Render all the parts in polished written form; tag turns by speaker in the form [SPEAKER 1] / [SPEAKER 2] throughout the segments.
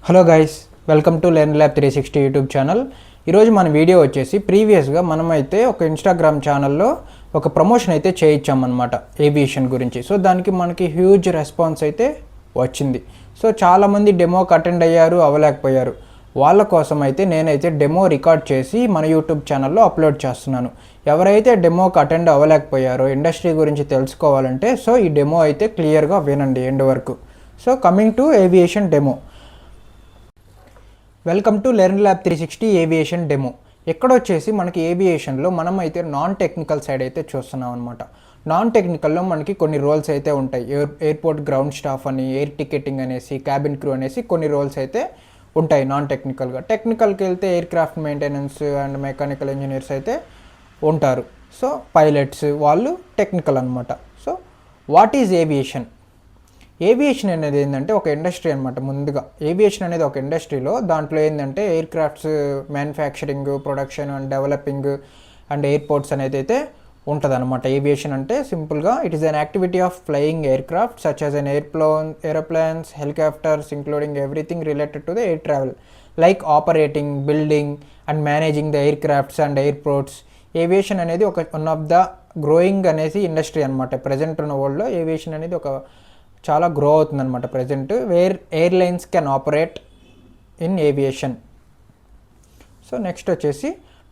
[SPEAKER 1] Hello guys, welcome to Learn Lab 360 YouTube channel. ఈరోజు మన video వచ్చేసి ప్రీవియస్గా మనమైతే ఒక ఇన్స్టాగ్రామ్ ఛానల్లో ఒక ప్రమోషన్ అయితే చేయించామన్నమాట ఏవియేషన్ గురించి. సో దానికి మనకి హ్యూజ్ రెస్పాన్స్ అయితే వచ్చింది. సో చాలామంది డెమోకి అటెండ్ అయ్యారు, అవ్వలేకపోయారు. వాళ్ళ కోసం అయితే నేనైతే డెమో రికార్డ్ చేసి మన యూట్యూబ్ ఛానల్లో అప్లోడ్ చేస్తున్నాను. ఎవరైతే డెమోకి అటెండ్ అవ్వలేకపోయారో, ఇండస్ట్రీ గురించి తెలుసుకోవాలంటే సో ఈ డెమో అయితే క్లియర్గా వినండి ఎండ్ వరకు. So coming to aviation demo. Welcome to Learn Lab 360 aviation demo. ఎక్కడొచ్చేసి మనకి ఏవియేషన్లో మనం అయితే నాన్ టెక్నికల్ సైడ్ అయితే చూస్తున్నాం అనమాట. నాన్ టెక్నికల్లో మనకి కొన్ని రోల్స్ అయితే ఉంటాయి. ఎయిర్పోర్ట్ గ్రౌండ్ స్టాఫ్ అని, ఎయిర్ టికెటింగ్ అనేసి, క్యాబిన్ క్రూ అనేసి కొన్ని రోల్స్ అయితే ఉంటాయి నాన్ టెక్నికల్గా. టెక్నికల్కి వెళ్తే air craft maintenance and mechanical engineers అయితే ఉంటారు. సో పైలట్స్ వాళ్ళు టెక్నికల్ అనమాట. So what is aviation? Aviation అనేది ఏంటంటే ఒక ఇండస్ట్రీ అనమాట. ముందుగా ఏవియేషన్ అనేది ఒక ఇండస్ట్రీలో దాంట్లో ఏంటంటే air crafts manufacturing, production and developing and airports అనేది అయితే ఉంటుంది అనమాట. ఏవియేషన్ అంటే సింపుల్గా it is an activity of flying air craft such as an aeroplanes, helicopters including everything related to the air travel like operating, building and managing the air crafts and airports. Aviation అనేది ఒక one of the growing అనేసి industry అనమాట. Present ఉన్న వరల్డ్లో aviation అనేది ఒక చాలా grow అవుతుందన్నమాట present, wear airlines can operate in aviation. So next వచ్చేసి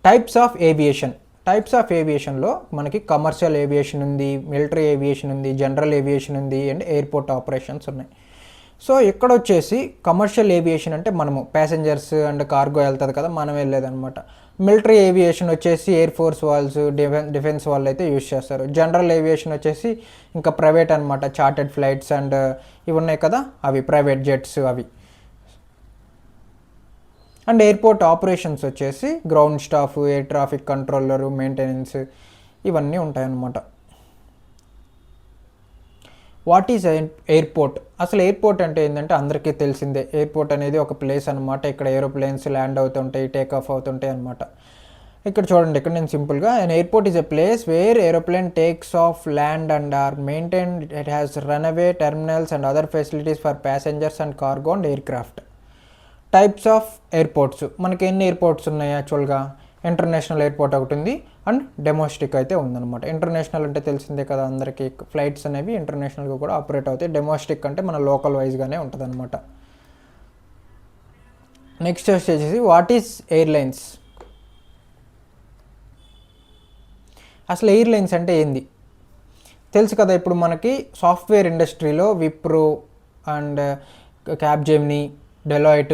[SPEAKER 1] types of aviation. Types of ఏవియేషన్లో మనకి కమర్షియల్ ఏవియేషన్ ఉంది, మిలిటరీ ఏవియేషన్ ఉంది, జనరల్ ఏవియేషన్ ఉంది అండ్ ఎయిర్పోర్ట్ ఆపరేషన్స్ ఉన్నాయి. సో ఇక్కడ వచ్చేసి కమర్షియల్ ఏవియేషన్ అంటే మనము ప్యాసింజర్స్ అండ్ కార్గో వెళ్తుంది కదా, మనం వెళ్ళేదన్నమాట. మిలిటరీ ఏవియేషన్ వచ్చేసి ఎయిర్ ఫోర్స్ వాళ్ళు, డిఫెన్స్ వాళ్ళు అయితే యూజ్ చేస్తారు. జనరల్ ఏవియేషన్ వచ్చేసి ఇంకా ప్రైవేట్ అనమాట, చార్టెడ్ ఫ్లైట్స్ అండ్ ఇవి ఉన్నాయి కదా, అవి ప్రైవేట్ జెట్స్ అవి. అండ్ ఎయిర్పోర్ట్ ఆపరేషన్స్ వచ్చేసి ground staff, air traffic controller, maintenance ఇవన్నీ ఉంటాయన్నమాట. What is airport? అసలు ఎయిర్పోర్ట్ అంటే ఏంటంటే అందరికీ తెలిసిందే. ఎయిర్పోర్ట్ అనేది ఒక ప్లేస్ అనమాట. ఇక్కడ ఏరోప్లేన్స్ ల్యాండ్ అవుతుంటాయి, టేక్ ఆఫ్ అవుతుంటాయి అనమాట. ఇక్కడ చూడండి, ఇక్కడ నేను సింపుల్గా an airport is a place where aeroplane takes off, land and are maintained. It has runway, terminals and other facilities for passengers and cargo and aircraft. Types of airports. మనకి ఎన్ని airports ఉన్నాయి యాక్చువల్గా? ఇంటర్నేషనల్ ఎయిర్పోర్ట్ ఒకటి ఉంది and domestic అయితే ఉందన్నమాట. International అంటే తెలిసిందే కదా అందరికీ, ఫ్లైట్స్ అనేవి ఇంటర్నేషనల్గా కూడా ఆపరేట్ అవుతాయి. డొమెస్టిక్ అంటే మన లోకల్ వైజ్గానే ఉంటుంది అనమాట. నెక్స్ట్ వచ్చేసి వాట్ ఈజ్ ఎయిర్లైన్స్? అసలు ఎయిర్లైన్స్ అంటే ఏంది తెలుసు కదా. ఇప్పుడు మనకి సాఫ్ట్వేర్ ఇండస్ట్రీలో విప్రో అండ్ క్యాప్జెమినీ, డెలాయిట్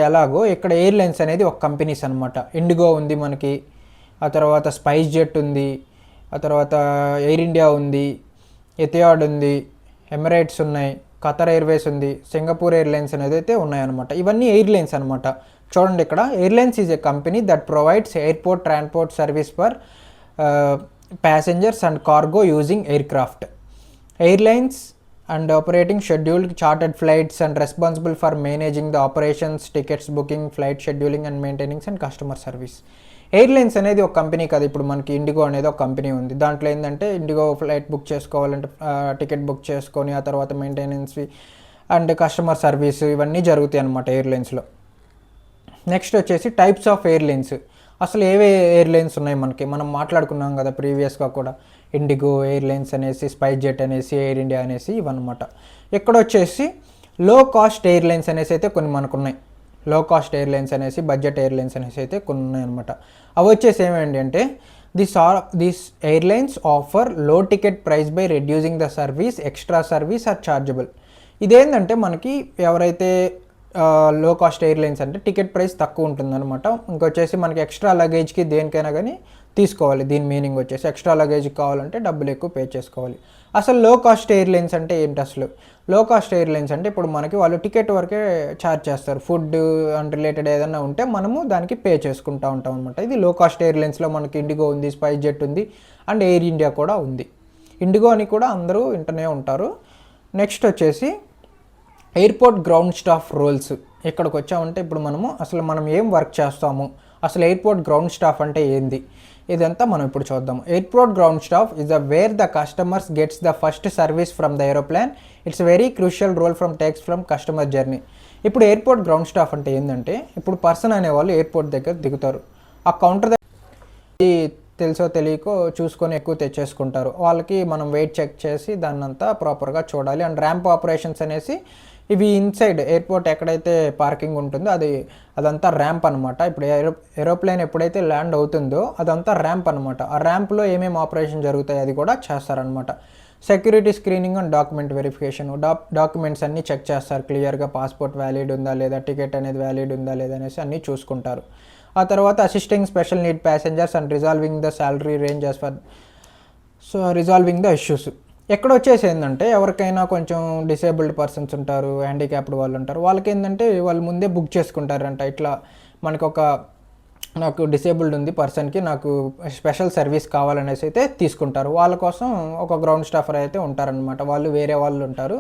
[SPEAKER 1] ఎలాగో ఇక్కడ ఎయిర్లైన్స్ అనేది ఒక కంపెనీస్ అనమాట. ఇండిగో ఉంది మనకి, ఆ తర్వాత స్పైస్ జెట్ ఉంది, ఆ తర్వాత ఎయిర్ ఇండియా ఉంది, ఎథియాడ్ ఉంది, ఎమిరేట్స్ ఉన్నాయి, ఖతర్ ఎయిర్వేస్ ఉంది, సింగపూర్ ఎయిర్లైన్స్ అనేది అయితే ఉన్నాయన్నమాట. ఇవన్నీ ఎయిర్లైన్స్ అనమాట. చూడండి ఇక్కడ, airlines is a company that provides airport transport service for passengers and cargo using aircraft. Airlines and operating scheduled chartered flights and responsible for managing the operations, tickets booking, flight scheduling and maintaining and customer service. Airlines అనేది ఒక company కదా. ఇప్పుడు మనకి IndiGo అనేది ఒక company ఉంది. దాంట్లో ఏంటంటే ఇండిగో ఫ్లైట్ బుక్ చేసుకోవాలంటే టికెట్ బుక్ చేసుకొని, ఆ తర్వాత మెయింటెనెన్స్ అండ్ కస్టమర్ సర్వీస్ ఇవన్నీ జరుగుతాయి అన్నమాట ఎయిర్లైన్స్లో. నెక్స్ట్ వచ్చేసి టైప్స్ ఆఫ్ ఎయిర్లైన్స్. అసలు ఏవే ఎయిర్లైన్స్ ఉన్నాయి మనకి? మనం మాట్లాడుకున్నాం కదా ప్రీవియస్గా కూడా, ఇండిగో ఎయిర్లైన్స్ అనేసి, స్పైస్ జెట్ అనేసి, ఎయిర్ ఇండియా అనేసి ఇవన్నమాట. ఇక్కడ వచ్చేసి లో కాస్ట్ ఎయిర్లైన్స్ అనేసి అయితే కొన్ని మనకున్నాయి. లో కాస్ట్ ఎయిర్లైన్స్ అనేసి, బడ్జెట్ ఎయిర్లైన్స్ అనేసి అయితే కొన్ని ఉన్నాయి అనమాట. అవి వచ్చేసి ఏమేంటి అంటే this airlines offer low ticket price by reducing the service, extra service are chargeable. ఇదేంటంటే మనకి ఎవరైతే లో కాస్ట్ ఎయిర్లైన్స్ అంటే టికెట్ ప్రైస్ తక్కువ ఉంటుందన్నమాట. ఇంకొచ్చేసి మనకి ఎక్స్ట్రా లగేజ్కి దేనికైనా కానీ తీసుకోవాలి. దీని మీనింగ్ వచ్చేసి ఎక్స్ట్రా లగేజ్ కావాలంటే డబ్బులు ఎక్కువ పే చేసుకోవాలి. అసలు లో కాస్ట్ ఎయిర్లైన్స్ అంటే ఏంటి? అసలు లో కాస్ట్ ఎయిర్లైన్స్ అంటే ఇప్పుడు మనకి వాళ్ళు టికెట్ వరకే ఛార్జ్ చేస్తారు. ఫుడ్ అండ్ రిలేటెడ్ ఏదైనా ఉంటే మనము దానికి పే చేసుకుంటూ ఉంటాం అనమాట. ఇది లో కాస్ట్ ఎయిర్లైన్స్లో మనకి ఇండిగో ఉంది, స్పైస్ జెట్ ఉంది అండ్ ఎయిర్ ఇండియా కూడా ఉంది. ఇండిగో అని కూడా అందరూ వింటూనే ఉంటారు. నెక్స్ట్ వచ్చేసి ఎయిర్పోర్ట్ గ్రౌండ్ స్టాఫ్ రోల్స్. ఇక్కడికి వచ్చామంటే ఇప్పుడు మనం ఏం వర్క్ చేస్తాము, అసలు ఎయిర్పోర్ట్ గ్రౌండ్ స్టాఫ్ అంటే ఏంది, ఇదంతా మనం ఇప్పుడు చూద్దాం. Airport ground staff is the where the customers gets the first service from the aeroplane. It's very crucial role from takes from customer journey. ఇప్పుడు ఎయిర్పోర్ట్ గ్రౌండ్ స్టాఫ్ అంటే ఏంటంటే, ఇప్పుడు పర్సన్ అనేవాళ్ళు ఎయిర్పోర్ట్ దగ్గర దిగుతారు, ఆ కౌంటర్ దగ్గర తెలుసో తెలియకో చూసుకొని ఎక్కువ తెచ్చేసుకుంటారు. వాళ్ళకి మనం వెయిట్ చెక్ చేసి దాన్నంతా ప్రాపర్గా చూడాలి. అండ్ ర్యాంప్ ఆపరేషన్స్ అనేసి ఇవి ఇన్సైడ్ ఎయిర్పోర్ట్ ఎక్కడైతే పార్కింగ్ ఉంటుందో అదంతా ర్యాంప్ అనమాట. ఇప్పుడు ఏరోప్లేన్ ఎప్పుడైతే ల్యాండ్ అవుతుందో అదంతా ర్యాంప్ అనమాట. ఆ ర్యాంప్లో ఏమేమి ఆపరేషన్ జరుగుతాయి అది కూడా చేస్తారనమాట. Security screening and document verification, documents అన్నీ చెక్ చేస్తారు క్లియర్గా, పాస్పోర్ట్ వ్యాలిడ్ ఉందా లేదా, టికెట్ అనేది వ్యాలిడ్ ఉందా లేదా అనేసి అన్నీ చూసుకుంటారు. ఆ తర్వాత assisting special need passengers and resolving the salary ranges for resolving the issues. ఎక్కడ వచ్చేసి ఏంటంటే, ఎవరికైనా కొంచెం డిసేబుల్డ్ పర్సన్స్ ఉంటారు, హ్యాండిక్యాప్డ్ వాళ్ళు ఉంటారు, వాళ్ళకి ఏంటంటే వాళ్ళు ముందే బుక్ చేసుకుంటారంట. ఇట్లా నాకు డిసేబుల్డ్ ఉంది పర్సన్కి, నాకు స్పెషల్ సర్వీస్ కావాలనేసి అయితే తీసుకుంటారు. వాళ్ళ కోసం ఒక గ్రౌండ్ స్టాఫర్ అయితే ఉంటారనమాట, వాళ్ళు వేరే వాళ్ళు ఉంటారు.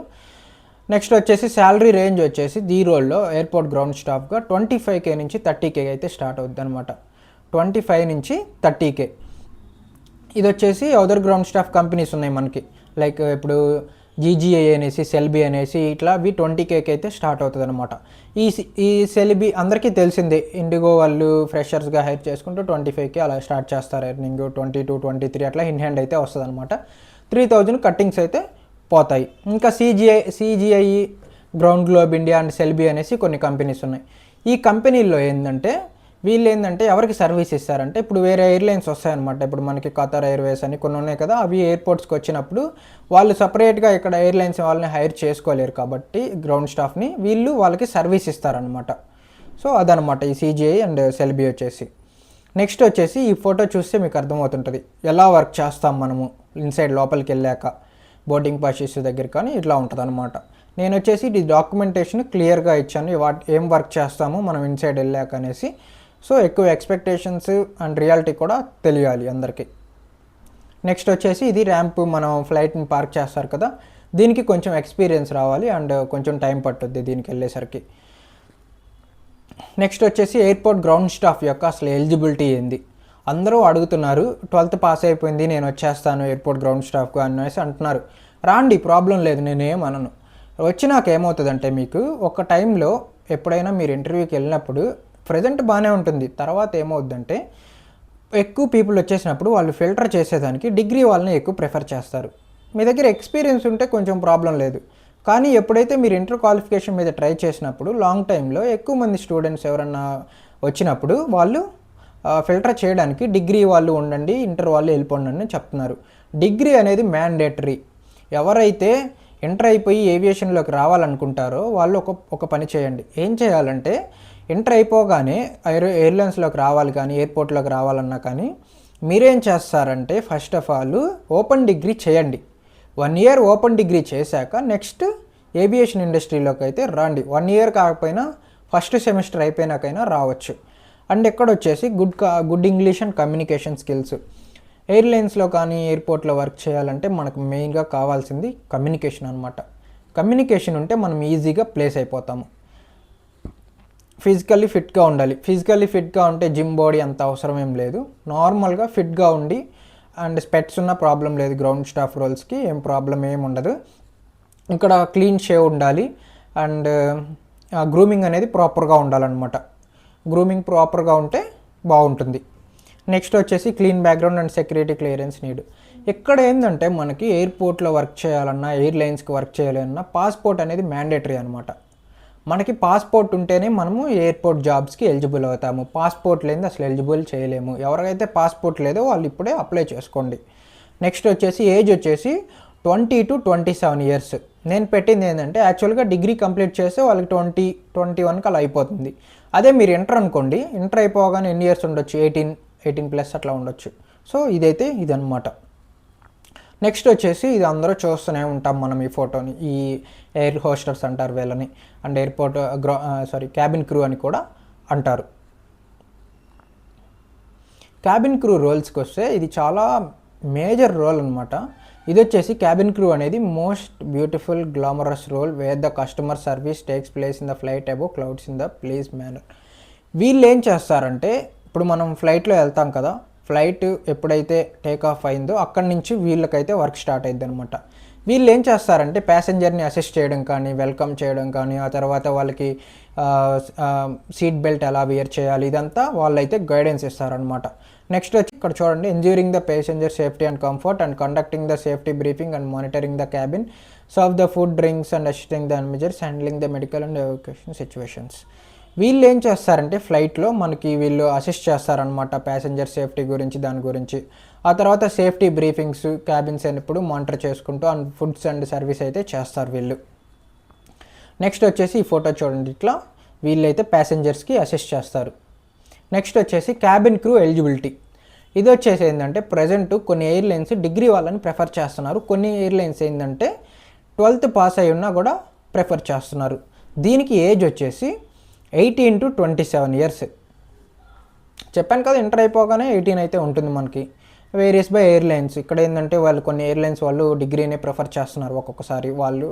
[SPEAKER 1] నెక్స్ట్ వచ్చేసి శాలరీ రేంజ్ వచ్చేసి ఈ రోల్లో ఎయిర్పోర్ట్ గ్రౌండ్ స్టాఫ్గా 25K నుంచి 30K అయితే స్టార్ట్ అవుద్ది అనమాట. 25 నుంచి 30K. ఇది వచ్చేసి అదర్ గ్రౌండ్ స్టాఫ్ కంపెనీస్ ఉన్నాయి మనకి, లైక్ ఇప్పుడు జీజీఐ అనేసి, సెల్బీ అనేసి, ఇట్లా 20Kకి అయితే స్టార్ట్ అవుతుంది అనమాట. ఈ సెల్బీ అందరికీ తెలిసిందే, ఇండిగో వాళ్ళు ఫ్రెషర్స్గా హైర్ చేసుకుంటూ 25K అలా స్టార్ట్ చేస్తారు ఎర్నింగ్. 22, 23 అట్లా ఇన్ హ్యాండ్ అయితే వస్తుంది అనమాట. 3000 కట్టింగ్స్ అయితే పోతాయి. ఇంకా CGI, ground globe India and Cellbay అనేసి కొన్ని కంపెనీస్ ఉన్నాయి. ఈ కంపెనీల్లో వీళ్ళు ఏంటంటే ఎవరికి సర్వీస్ ఇస్తారంటే, ఇప్పుడు వేరే ఎయిర్లైన్స్ వస్తాయన్నమాట. ఇప్పుడు మనకి ఖతార్ ఎయిర్వేస్ అని కొన్ని ఉన్నాయి కదా, అవి ఎయిర్పోర్ట్స్కి వచ్చినప్పుడు వాళ్ళు సపరేట్గా ఇక్కడ ఎయిర్లైన్స్ వాళ్ళని హైర్ చేసుకోలేరు కాబట్టి గ్రౌండ్ స్టాఫ్ని, వీళ్ళు వాళ్ళకి సర్వీస్ ఇస్తారనమాట. సో అదనమాట ఈ సిజిఐ అండ్ సెల్బీ వచ్చేసి. నెక్స్ట్ వచ్చేసి ఈ ఫోటో చూస్తే మీకు అర్థమవుతుంటుంది ఎలా వర్క్ చేస్తాం మనము ఇన్సైడ్ లోపలికి వెళ్ళాక, బోర్డింగ్ పాస్ ఇష్యూ దగ్గర కానీ ఇట్లా ఉంటుంది అనమాట. నేను వచ్చేసి ఈ డాక్యుమెంటేషన్ క్లియర్గా ఇచ్చాను, ఏం వర్క్ చేస్తాము మనం ఇన్సైడ్ వెళ్ళాక అనేసి. సో ఎక్కువ ఎక్స్పెక్టేషన్స్ అండ్ రియాలిటీ కూడా తెలియాలి అందరికీ. నెక్స్ట్ వచ్చేసి ఇది ర్యాంప్, మనం ఫ్లైట్ని పార్క్ చేస్తారు కదా, దీనికి కొంచెం ఎక్స్పీరియన్స్ రావాలి అండ్ కొంచెం టైం పట్టుద్ది దీనికి వెళ్ళేసరికి. నెక్స్ట్ వచ్చేసి ఎయిర్పోర్ట్ గ్రౌండ్ స్టాఫ్ యొక్క అసలు ఎలిజిబిలిటీ ఏంది అందరూ అడుగుతున్నారు. 12th పాస్ అయిపోయింది, నేను వచ్చేస్తాను ఎయిర్పోర్ట్ గ్రౌండ్ స్టాఫ్కు అనేసి అంటున్నారు. రాండి, ప్రాబ్లం లేదు, నేనేమనను. వచ్చినాక ఏమవుతుందంటే, మీకు ఒక టైంలో ఎప్పుడైనా మీరు ఇంటర్వ్యూకి వెళ్ళినప్పుడు ప్రజెంట్ బాగానే ఉంటుంది, తర్వాత ఏమవుద్దంటే ఎక్కువ పీపుల్ వచ్చేసినప్పుడు వాళ్ళు ఫిల్టర్ చేసేదానికి డిగ్రీ వాళ్ళని ఎక్కువ ప్రిఫర్ చేస్తారు. మీ దగ్గర ఎక్స్పీరియన్స్ ఉంటే కొంచెం ప్రాబ్లం లేదు, కానీ ఎప్పుడైతే మీరు ఇంటర్ క్వాలిఫికేషన్ మీద ట్రై చేసినప్పుడు లాంగ్ టైంలో ఎక్కువ మంది స్టూడెంట్స్ ఎవరన్నా వచ్చినప్పుడు వాళ్ళు ఫిల్టర్ చేయడానికి డిగ్రీ వాళ్ళు ఉండండి, ఇంటర్ వాళ్ళు వెళ్ళిపోండి అని చెప్తున్నారు. డిగ్రీ అనేది మ్యాండేటరీ. ఎవరైతే ఇంటర్ అయిపోయి ఏవియేషన్లోకి రావాలనుకుంటారో వాళ్ళు ఒక పని చేయండి. ఏం చేయాలంటే, ఇంటర్ అయిపోగానే ఎయిర్లైన్స్లోకి రావాలి కానీ, ఎయిర్పోర్ట్లోకి రావాలన్నా కానీ మీరేం చేస్తారంటే, first of all open degree చేయండి. 1 year ఓపెన్ డిగ్రీ చేశాక నెక్స్ట్ ఏవియేషన్ ఇండస్ట్రీలోకి అయితే రండి. 1 year కాకపోయినా ఫస్ట్ సెమిస్టర్ అయిపోయినాకైనా రావచ్చు. అండ్ ఎక్కడ వచ్చేసి good English and communication skills. ఎయిర్లైన్స్లో కానీ ఎయిర్పోర్ట్లో వర్క్ చేయాలంటే మనకు మెయిన్గా కావాల్సింది కమ్యూనికేషన్ అనమాట. కమ్యూనికేషన్ ఉంటే మనం ఈజీగా ప్లేస్ అయిపోతాము. ఫిజికల్లీ ఫిట్గా ఉండాలి. ఫిజికల్లీ ఫిట్గా ఉంటే జిమ్ బాడీ అంత అవసరం ఏం లేదు, నార్మల్గా ఫిట్గా ఉండి అండ్ స్పెట్స్ ఉన్న ప్రాబ్లం లేదు. గ్రౌండ్ స్టాఫ్ రోల్స్కి ఏం ప్రాబ్లం ఏమి ఉండదు. ఇక్కడ క్లీన్ షేవ్ ఉండాలి అండ్ గ్రూమింగ్ అనేది ప్రాపర్గా ఉండాలన్నమాట. గ్రూమింగ్ ప్రాపర్గా ఉంటే బాగుంటుంది. నెక్స్ట్ వచ్చేసి clean background and security clearance need. ఇక్కడ ఏంటంటే మనకి ఎయిర్పోర్ట్లో వర్క్ చేయాలన్నా, ఎయిర్లైన్స్కి వర్క్ చేయాలన్నా పాస్పోర్ట్ అనేది మ్యాండేటరీ అనమాట. మనకి పాస్పోర్ట్ ఉంటేనే మనము ఎయిర్పోర్ట్ జాబ్స్కి ఎలిజిబుల్ అవుతాము. పాస్పోర్ట్ లేనిది అసలు ఎలిజిబుల్ చేయలేము. ఎవరికైతే పాస్పోర్ట్ లేదో వాళ్ళు ఇప్పుడే అప్లై చేసుకోండి. నెక్స్ట్ వచ్చేసి ఏజ్ వచ్చేసి 20 to 27 years. నేను పెట్టింది ఏంటంటే, యాక్చువల్గా డిగ్రీ కంప్లీట్ చేస్తే వాళ్ళకి 20, 21 అలా అయిపోతుంది. అదే మీరు ఇంటర్ అనుకోండి, ఇంటర్ అయిపోగానే ఎన్ని ఇయర్స్ ఉండొచ్చు, 18+ అట్లా ఉండొచ్చు. సో ఇదన్నమాట. నెక్స్ట్ వచ్చేసి ఇది అందరూ చూస్తూనే ఉంటాం మనం ఈ ఫోటోని. ఈ ఎయిర్ హోస్టర్స్ అంటారు వీళ్ళని, అండ్ ఎయిర్పోర్ట్ క్యాబిన్ క్రూ అని కూడా అంటారు. క్యాబిన్ క్రూ రోల్స్కి వస్తే ఇది చాలా మేజర్ రోల్ అనమాట. ఇది వచ్చేసి క్యాబిన్ క్రూ అనేది most beautiful glamorous role where the customer service takes place in the flight above clouds in the please manner. వీళ్ళు ఏం చేస్తారంటే, ఇప్పుడు మనం ఫ్లైట్లో వెళ్తాం కదా, ఫ్లైట్ ఎప్పుడైతే టేక్ ఆఫ్ అయిందో అక్కడి నుంచి వీళ్ళకైతే వర్క్ స్టార్ట్ అయింది అనమాట. వీళ్ళు ఏం చేస్తారంటే ప్యాసింజర్ని అసిస్ట్ చేయడం కానీ, వెల్కమ్ చేయడం కానీ, ఆ తర్వాత వాళ్ళకి సీట్ బెల్ట్ ఎలా వేర్ చేయాలి, ఇదంతా వాళ్ళైతే గైడెన్స్ ఇస్తారనమాట. నెక్స్ట్ వచ్చి ఇక్కడ చూడండి, ensuring the passenger safety and comfort and conducting the safety briefing and monitoring the cabin, serve the food, drinks and assisting the measures, handling the medical and evacuation situations. వీళ్ళు ఏం చేస్తారంటే ఫ్లైట్లో మనకి వీళ్ళు అసిస్ట్ చేస్తారనమాట ప్యాసింజర్ సేఫ్టీ గురించి, దాని గురించి. ఆ తర్వాత సేఫ్టీ బ్రీఫింగ్స్, క్యాబిన్స్ ఎప్పుడు మానిటర్ చేసుకుంటూ అండ్ ఫుడ్స్ అండ్ సర్వీస్ అయితే చేస్తారు వీళ్ళు. నెక్స్ట్ వచ్చేసి ఈ ఫోటో చూడండి, ఇట్లా వీళ్ళైతే ప్యాసింజర్స్కి అసిస్ట్ చేస్తారు. నెక్స్ట్ వచ్చేసి క్యాబిన్ క్రూ ఎలిజిబిలిటీ. ఇది వచ్చేసి ఏంటంటే ప్రజెంట్ కొన్ని ఎయిర్లైన్స్ డిగ్రీ వాళ్ళని ప్రిఫర్ చేస్తున్నారు, కొన్ని ఎయిర్లైన్స్ ఏంటంటే 12th పాస్ అయి ఉన్నా కూడా ప్రిఫర్ చేస్తున్నారు. దీనికి ఏజ్ వచ్చేసి 18 to 27 years. చెప్పాను కదా, ఇంటర్ అయిపోగానే 18 అయితే ఉంటుంది మనకి. Various by airlines. ఇక్కడ ఏంటంటే వాళ్ళు కొన్ని ఎయిర్లైన్స్ వాళ్ళు డిగ్రీనే ప్రిఫర్ చేస్తున్నారు. ఒక్కొక్కసారి వాళ్ళు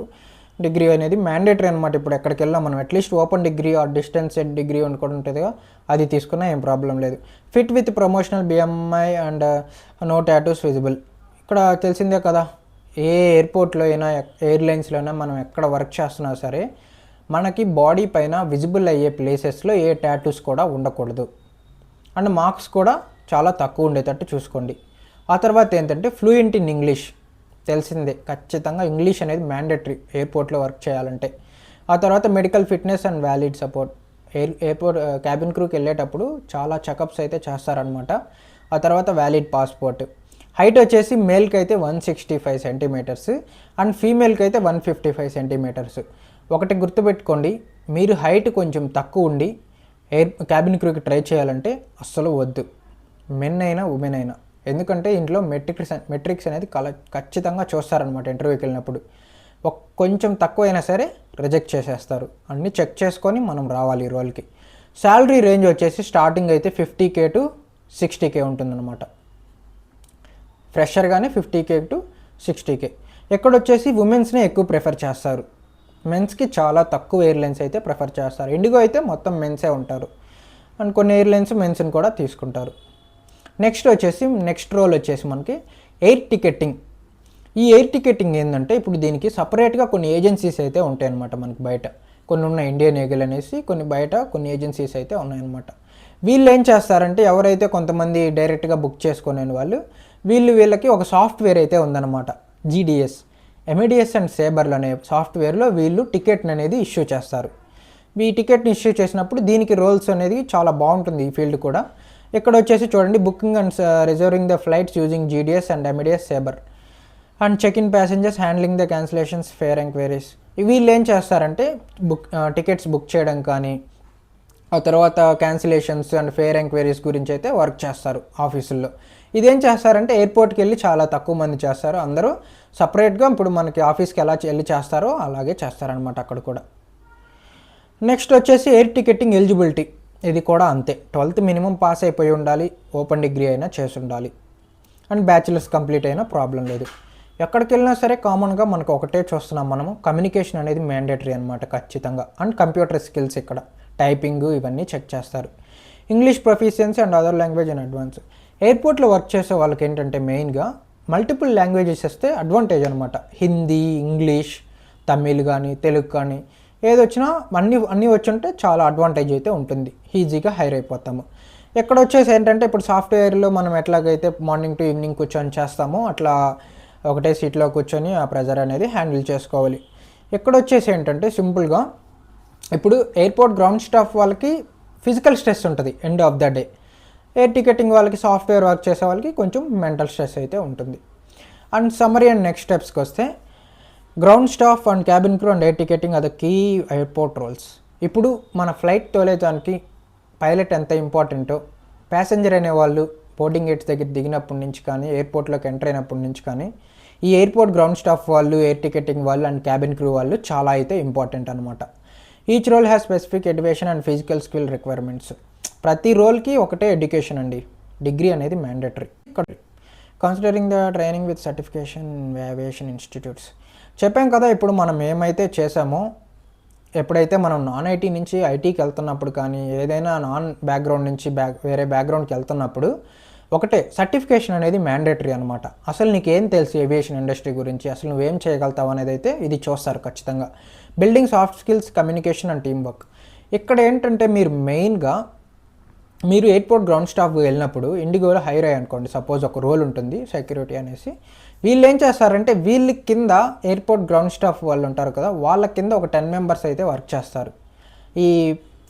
[SPEAKER 1] డిగ్రీ అనేది మ్యాండేటరీ అనమాట. ఇప్పుడు ఎక్కడికి వెళ్ళాం మనం at least open degree or distance degree అనుకోవడం ఉంటుందిగా, అది తీసుకున్నా ఏం ప్రాబ్లం లేదు. Fit with promotional BMI and no tattoos visible. ఇక్కడ తెలిసిందే కదా, ఏ ఎయిర్పోర్ట్లో అయినా ఎయిర్లైన్స్లో అయినా మనం ఎక్కడ వర్క్ చేస్తున్నా సరే మనకి బాడీ పైన విజిబుల్ అయ్యే ప్లేసెస్లో ఏ టాటూస్ కూడా ఉండకూడదు. అండ్ మార్క్స్ కూడా చాలా తక్కువ ఉండేటట్టు చూసుకోండి. ఆ తర్వాత ఏంటంటే ఫ్లూయెంట్ ఇన్ ఇంగ్లీష్. తెలిసిందే, ఖచ్చితంగా ఇంగ్లీష్ అనేది మ్యాండేటరీ ఎయిర్పోర్ట్లో వర్క్ చేయాలంటే. ఆ తర్వాత medical fitness and valid support. Airport cabin క్రూకి వెళ్ళేటప్పుడు చాలా చెకప్స్ అయితే చేస్తారనమాట. ఆ తర్వాత వ్యాలిడ్ పాస్పోర్ట్. హైట్ వచ్చేసి మేల్కి అయితే 165 centimeters అండ్ ఫీమేల్కి అయితే 155 centimeters. ఒకటి గుర్తుపెట్టుకోండి, మీరు హైట్ కొంచెం తక్కువ ఉండి క్యాబిన్ క్రూకి ట్రై చేయాలంటే అస్సలు వద్దు, మెన్ అయినా ఉమెన్ అయినా. ఎందుకంటే ఇంట్లో మెట్రిక్స్ అనేది ఖచ్చితంగా చూస్తారనమాట ఇంటర్వ్యూకి వెళ్ళినప్పుడు. కొంచెం తక్కువ అయినా సరే రిజెక్ట్ చేసేస్తారు. అన్నీ చెక్ చేసుకొని మనం రావాలి ఈ రోల్కి. శాలరీ రేంజ్ వచ్చేసి స్టార్టింగ్ అయితే 50K to 60K ఉంటుందన్నమాట. ఫ్రెషర్గానే 50K to 60K. ఎక్కడొచ్చేసి ఉమెన్స్నే ఎక్కువ ప్రిఫర్ చేస్తారు, మెన్స్కి చాలా తక్కువ ఎయిర్లైన్స్ అయితే ప్రిఫర్ చేస్తారు. ఇండిగో అయితే మొత్తం మెన్సే ఉంటారు అండ్ కొన్ని ఎయిర్లైన్స్ మెన్స్ని కూడా తీసుకుంటారు. నెక్స్ట్ రోల్ వచ్చేసి మనకి ఎయిర్ టికెటింగ్. ఈ ఎయిర్ టికెటింగ్ ఏంటంటే ఇప్పుడు దీనికి సపరేట్గా కొన్ని ఏజెన్సీస్ అయితే ఉంటాయన్నమాట మనకి బయట. కొన్ని ఉన్నాయి, ఇండియన్ ఈగల్ అనేసి కొన్ని బయట కొన్ని ఏజెన్సీస్ అయితే ఉన్నాయన్నమాట. వీళ్ళు ఏం చేస్తారంటే ఎవరైతే కొంతమంది డైరెక్ట్గా బుక్ చేసుకునే వాళ్ళు వీళ్ళకి ఒక సాఫ్ట్వేర్ అయితే ఉందన్నమాట, GDS, ఎమిడియస్ అండ్ సేబర్లు అనే సాఫ్ట్వేర్లో వీళ్ళు టికెట్ని అనేది ఇష్యూ చేస్తారు. ఈ టికెట్ని ఇష్యూ చేసినప్పుడు దీనికి రోల్స్ అనేది చాలా బాగుంటుంది ఈ ఫీల్డ్ కూడా. ఇక్కడ వచ్చేసి చూడండి, booking and reserving the flights using GDS and Amadeus Sabre and check in passengers, handling the cancellations, fare enquiries. వీళ్ళు ఏం చేస్తారంటే టికెట్స్ బుక్ చేయడం కానీ, ఆ తర్వాత క్యాన్సిలేషన్స్ అండ్ ఫేర్ ఎంక్వైరీస్ గురించి అయితే వర్క్ చేస్తారు ఆఫీసుల్లో. ఇదేం చేస్తారంటే ఎయిర్పోర్ట్కి వెళ్ళి చాలా తక్కువ మంది చేస్తారు, అందరూ సపరేట్గా ఇప్పుడు మనకి ఆఫీస్కి ఎలా వెళ్ళి చేస్తారో అలాగే చేస్తారనమాట అక్కడ కూడా. నెక్స్ట్ వచ్చేసి ఎయిర్ టికెటింగ్ ఎలిజిబిలిటీ. ఇది కూడా అంతే, 12th మినిమం పాస్ అయిపోయి ఉండాలి, ఓపెన్ డిగ్రీ అయినా చేసి ఉండాలి అండ్ బ్యాచిలర్స్ కంప్లీట్ అయినా ప్రాబ్లం లేదు. ఎక్కడికి వెళ్ళినా సరే కామన్గా మనకు ఒకటే చూస్తున్నాం మనము, కమ్యూనికేషన్ అనేది మ్యాండేటరీ అనమాట ఖచ్చితంగా. అండ్ కంప్యూటర్ స్కిల్స్, ఇక్కడ టైపింగ్ ఇవన్నీ చెక్ చేస్తారు. English proficiency and other language and advance. ఎయిర్పోర్ట్లో వర్క్ చేసే వాళ్ళకి ఏంటంటే మెయిన్గా మల్టిపుల్ లాంగ్వేజెస్ వస్తే అడ్వాంటేజ్ అనమాట. హిందీ, ఇంగ్లీష్, తమిళ్ కానీ తెలుగు కానీ ఏదొచ్చినా అన్నీ వచ్చుంటే చాలా అడ్వాంటేజ్ అయితే ఉంటుంది, ఈజీగా హైర్ అయిపోతాము. ఎక్కడ వచ్చేసి ఏంటంటే ఇప్పుడు సాఫ్ట్వేర్లో మనం ఎట్లాగైతే మార్నింగ్ టు ఈవినింగ్ కూర్చొని చేస్తామో అట్లా ఒకటే సీట్లో కూర్చొని ఆ ప్రెజర్ అనేది హ్యాండిల్ చేసుకోవాలి. ఎక్కడ వచ్చేసి ఏంటంటే సింపుల్గా ఇప్పుడు ఎయిర్పోర్ట్ గ్రౌండ్ స్టాఫ్ వాళ్ళకి ఫిజికల్ స్ట్రెస్ ఉంటుంది end of the day. Air ticketing వాళ్ళకి, సాఫ్ట్వేర్ వర్క్ చేసే వాళ్ళకి కొంచెం మెంటల్ స్ట్రెస్ అయితే ఉంటుంది. అండ్ సమ్మరీ అండ్ నెక్స్ట్ స్టెప్స్కి వస్తే, ground staff and cabin crew and air ticketing are the key airport roles. ఇప్పుడు మన ఫ్లైట్ తోలేదానికి పైలట్ ఎంత ఇంపార్టెంటో, ప్యాసింజర్ అనేవాళ్ళు బోర్డింగ్ గేట్స్ దగ్గర దిగినప్పటి నుంచి కానీ ఎయిర్పోర్ట్లోకి ఎంటర్ అయినప్పటి నుంచి కానీ ఈ ఎయిర్పోర్ట్ గ్రౌండ్ స్టాఫ్ వాళ్ళు, ఎయిర్ టికెటింగ్ వాళ్ళు అండ్ క్యాబిన్ క్రూ వాళ్ళు చాలా అయితే ఇంపార్టెంట్ అనమాట. Each role has specific education and physical skill requirements. ప్రతి రోల్కి ఒకటే ఎడ్యుకేషన్ అండి, డిగ్రీ అనేది mandatory. Considering the training with certification aviation institutes. చెప్పాం కదా, ఇప్పుడు మనం ఏమైతే చేసామో, ఎప్పుడైతే మనం నాన్ ఐటీ నుంచి ఐటీకి వెళ్తున్నప్పుడు కానీ ఏదైనా నాన్ బ్యాక్గ్రౌండ్ నుంచి వేరే బ్యాక్గ్రౌండ్కి వెళ్తున్నప్పుడు ఒకటే, సర్టిఫికేషన్ అనేది మ్యాండేటరీ అనమాట. అసలు నీకేం తెలుసు ఏవియేషన్ ఇండస్ట్రీ గురించి, అసలు నువ్వేం చేయగలుగుతావు అనేది అయితే ఇది చూస్తారు ఖచ్చితంగా. Building soft skills, communication and team work. ఇక్కడ ఏంటంటే మీరు ఎయిర్పోర్ట్ గ్రౌండ్ స్టాఫ్ వెళ్ళినప్పుడు ఇండిగోలో హైర్ అయ్యి అనుకోండి, సపోజ్ ఒక రోల్ ఉంటుంది సెక్యూరిటీ అనేసి. వీళ్ళు ఏం చేస్తారంటే వీళ్ళ కింద ఎయిర్పోర్ట్ గ్రౌండ్ స్టాఫ్ వాళ్ళు ఉంటారు కదా, వాళ్ళ కింద ఒక 10 మెంబర్స్ అయితే వర్క్ చేస్తారు. ఈ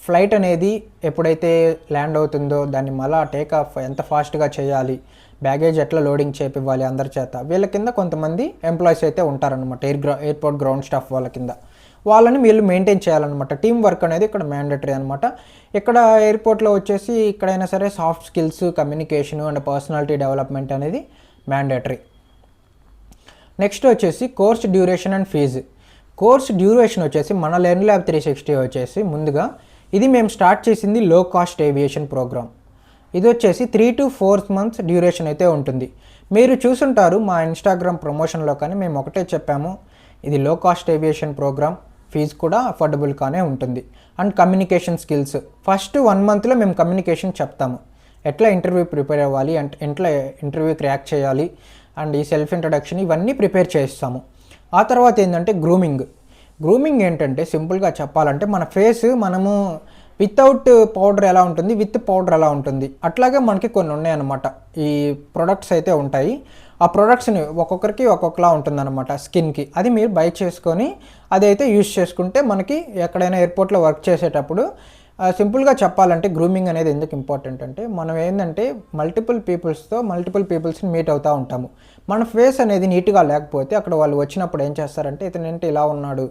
[SPEAKER 1] ఫ్లైట్ అనేది ఎప్పుడైతే ల్యాండ్ అవుతుందో దాన్ని మళ్ళీ టేకాఫ్ ఎంత ఫాస్ట్గా చేయాలి, బ్యాగేజ్ ఎట్లా లోడింగ్ చేపివ్వాలి అందరి చేత, వీళ్ళ కింద కొంతమంది ఎంప్లాయీస్ అయితే ఉంటారనమాట ఎయిర్పోర్ట్ గ్రౌండ్ స్టాఫ్ వాళ్ళ కింద. వాళ్ళని వీళ్ళు మెయింటైన్ చేయాలన్నమాట. టీమ్ వర్క్ అనేది ఇక్కడ మ్యాండేటరీ అనమాట. ఇక్కడ ఎయిర్పోర్ట్లో వచ్చేసి ఎక్కడైనా సరే soft skills, communication and personality development అనేది మ్యాండేటరీ. నెక్స్ట్ వచ్చేసి course duration and fee. Course duration వచ్చేసి మన లెర్న్ల్యాబ్ 360 వచ్చేసి ముందుగా ఇది మేము స్టార్ట్ చేసింది లో కాస్ట్ ఏవియేషన్ ప్రోగ్రామ్. ఇది వచ్చేసి 3 to 4 months డ్యూరేషన్ అయితే ఉంటుంది. మీరు చూసుంటారు మా ఇన్స్టాగ్రామ్ ప్రమోషన్లో, కానీ మేము ఒకటే చెప్పాము, ఇది లో కాస్ట్ ఏవియేషన్ ప్రోగ్రామ్, ఫీజు కూడా అఫోర్డబుల్గానే ఉంటుంది. అండ్ కమ్యూనికేషన్ స్కిల్స్ ఫస్ట్ 1 monthలో మేము కమ్యూనికేషన్ చెప్తాము, ఎట్లా ఇంటర్వ్యూ ప్రిపేర్ అవ్వాలి, ఎట్లా ఇంటర్వ్యూకి రియాక్ట్ చేయాలి, అండ్ ఈ సెల్ఫ్ ఇంట్రడక్షన్ ఇవన్నీ ప్రిపేర్ చేస్తాము. ఆ తర్వాత ఏంటంటే గ్రూమింగ్ ఏంటంటే సింపుల్గా చెప్పాలంటే మన ఫేస్ మనము వితౌట్ పౌడర్ ఎలా ఉంటుంది, విత్ పౌడర్ ఎలా ఉంటుంది, అట్లాగే మనకి కొన్ని ఉన్నాయన్నమాట. ఈ ప్రొడక్ట్స్ అయితే ఉంటాయి. ఆ ప్రొడక్ట్స్ని ఒక్కొక్కరికి ఒక్కొక్కలా ఉంటుందన్నమాట స్కిన్కి. అది మీరు బై చేసుకొని అదైతే యూజ్ చేసుకుంటే మనకి ఎక్కడైనా ఎయిర్పోర్ట్లో వర్క్ చేసేటప్పుడు సింపుల్గా చెప్పాలంటే గ్రూమింగ్ అనేది ఎందుకు ఇంపార్టెంట్ అంటే మనం ఏంటంటే మల్టిపుల్ పీపుల్స్ని మీట్ అవుతూ ఉంటాము. మన ఫేస్ అనేది నీట్గా లేకపోతే అక్కడ వాళ్ళు వచ్చినప్పుడు ఏం చేస్తారంటే ఇతనేంటి ఇలా ఉన్నాడు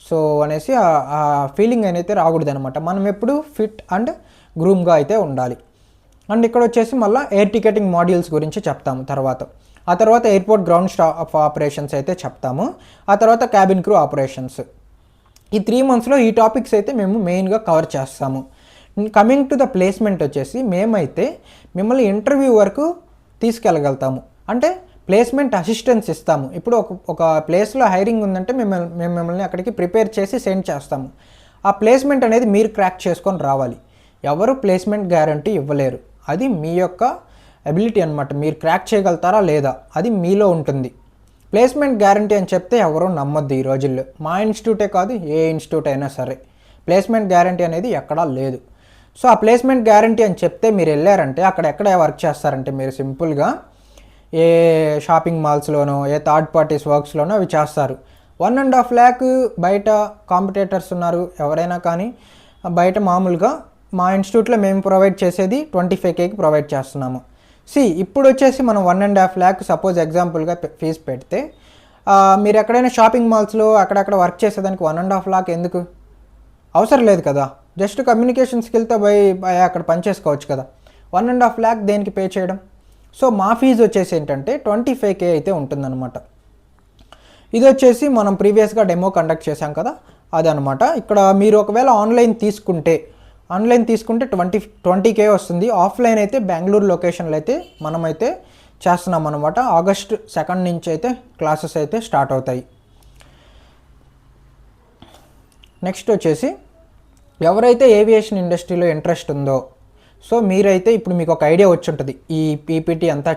[SPEAKER 1] సో అనేసి ఆ ఫీలింగ్ అయితే రాకూడదు అనమాట. మనం ఎప్పుడు ఫిట్ అండ్ గ్రూమ్గా అయితే ఉండాలి. అండ్ ఇక్కడ వచ్చేసి మళ్ళీ ఎయిర్ టికెటింగ్ మాడ్యూల్స్ గురించి చెప్తాము ఆ తర్వాత ఎయిర్పోర్ట్ గ్రౌండ్ స్టాఫ్ ఆపరేషన్స్ అయితే చెప్తాము. ఆ తర్వాత క్యాబిన్ క్రూ ఆపరేషన్స్. ఈ 3 monthsలో ఈ టాపిక్స్ అయితే మేము మెయిన్గా కవర్ చేస్తాము. కమింగ్ టు ద ప్లేస్మెంట్ వచ్చేసి మేమైతే మిమ్మల్ని ఇంటర్వ్యూ వరకు తీసుకెళ్ళగలుగుతాము. అంటే ప్లేస్మెంట్ అసిస్టెన్స్ ఇస్తాము. ఇప్పుడు ఒక ప్లేస్లో హైరింగ్ ఉందంటే మేము మిమ్మల్ని అక్కడికి ప్రిపేర్ చేసి సెండ్ చేస్తాము. ఆ ప్లేస్మెంట్ అనేది మీరు క్రాక్ చేసుకొని రావాలి. ఎవరు ప్లేస్మెంట్ గ్యారంటీ ఇవ్వలేరు. అది మీ యొక్క అబిలిటీ అనమాట. మీరు క్రాక్ చేయగలుగుతారా లేదా అది మీలో ఉంటుంది. ప్లేస్మెంట్ గ్యారంటీ అని చెప్తే ఎవరూ నమ్మొద్దు ఈ రోజుల్లో. మా ఇన్స్టిట్యూటే కాదు, ఏ ఇన్స్టిట్యూట్ అయినా సరే ప్లేస్మెంట్ గ్యారంటీ అనేది ఎక్కడా లేదు. సో ఆ ప్లేస్మెంట్ గ్యారంటీ అని చెప్తే మీరు వెళ్ళారంటే అక్కడ ఎక్కడ వర్క్ చేస్తారంటే మీరు సింపుల్గా ఏ షాపింగ్ మాల్స్లోనో ఏ థర్డ్ పార్టీస్ వర్క్స్లోనో అవి చేస్తారు. 1.5 lakh బయట కాంపిటేటర్స్ ఉన్నారు ఎవరైనా, కానీ బయట మామూలుగా మా ఇన్స్టిట్యూట్లో మేము ప్రొవైడ్ చేసేది 25Kకి ప్రొవైడ్ చేస్తున్నాము. ఇప్పుడు వచ్చేసి మనం 1.5 lakh సపోజ్ ఎగ్జాంపుల్గా ఫీజు పెడితే మీరు ఎక్కడైనా షాపింగ్ మాల్స్లో అక్కడక్కడ వర్క్ చేసేదానికి 1.5 lakh ఎందుకు అవసరం లేదు కదా. జస్ట్ కమ్యూనికేషన్ స్కిల్తో అక్కడ పనిచేసుకోవచ్చు కదా. 1.5 lakh దేనికి పే చేయడం. సో మా ఫీజు వచ్చేసి ఏంటంటే 25K అయితే ఉంటుందన్నమాట. ఇది వచ్చేసి మనం ప్రీవియస్గా డెమో కండక్ట్ చేశాం కదా అదనమాట. ఇక్కడ మీరు ఒకవేళ ఆన్లైన్ తీసుకుంటే 20K వస్తుంది. ఆఫ్లైన్ అయితే బెంగళూరు లొకేషన్లో అయితే మనమైతే చేస్తున్నాం అనమాట. August 2 నుంచి అయితే క్లాసెస్ అయితే స్టార్ట్ అవుతాయి. నెక్స్ట్ వచ్చేసి ఎవరైతే ఏవియేషన్ ఇండస్ట్రీలో ఇంట్రెస్ట్ ఉందో సో మీరైతే ఇప్పుడు మీకు ఒక ఐడియా వచ్చి ఉంటుంది. ఈ పీపీటీ అంతా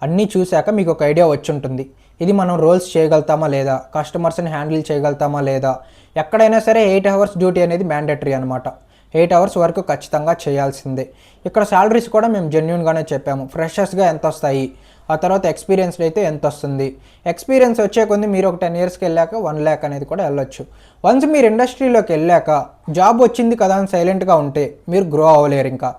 [SPEAKER 1] అన్నీ చూశాక మీకు ఒక ఐడియా వచ్చి ఉంటుంది. ఇది మనం రోల్స్ చేయగలుగుతామా లేదా, కస్టమర్స్ని హ్యాండిల్ చేయగలుగుతామా లేదా. ఎక్కడైనా సరే 8 hours డ్యూటీ అనేది మ్యాండేటరీ అనమాట. 8 hours వరకు ఖచ్చితంగా చేయాల్సిందే. ఇక్కడ శాలరీస్ కూడా మేము జెన్యూన్గానే చెప్పాము. ఫ్రెషర్స్గా ఎంత వస్తాయి, ఆ తర్వాత ఎక్స్పీరియన్స్డ్ అయితే ఎంత వస్తుంది. ఎక్స్పీరియన్స్ వచ్చే కొంది మీరు ఒక 10 yearsకి వెళ్ళాక 1 lakh అనేది కూడా వెళ్ళొచ్చు. వన్స్ మీరు ఇండస్ట్రీలోకి వెళ్ళాక జాబ్ వచ్చింది కదా అని సైలెంట్గా ఉంటే మీరు గ్రో అవ్వలేరు. ఇంకా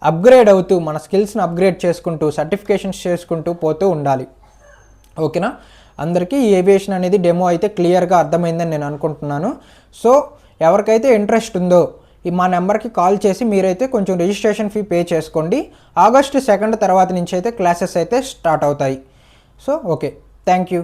[SPEAKER 1] అప్గ్రేడ్ అవుతూ మన స్కిల్స్ని అప్గ్రేడ్ చేసుకుంటూ సర్టిఫికేషన్స్ చేసుకుంటూ పోతూ ఉండాలి. ఓకేనా. అందరికీ ఈ ఏవియేషన్ అనేది డెమో అయితే క్లియర్గా అర్థమైందని నేను అనుకుంటున్నాను. సో ఎవరికైతే ఇంట్రెస్ట్ ఉందో మా నెంబర్కి కాల్ చేసి మీరైతే కొంచెం రిజిస్ట్రేషన్ ఫీ పే చేసుకోండి. August 2 తర్వాత నుంచి అయితే క్లాసెస్ అయితే స్టార్ట్ అవుతాయి. So okay, thank you.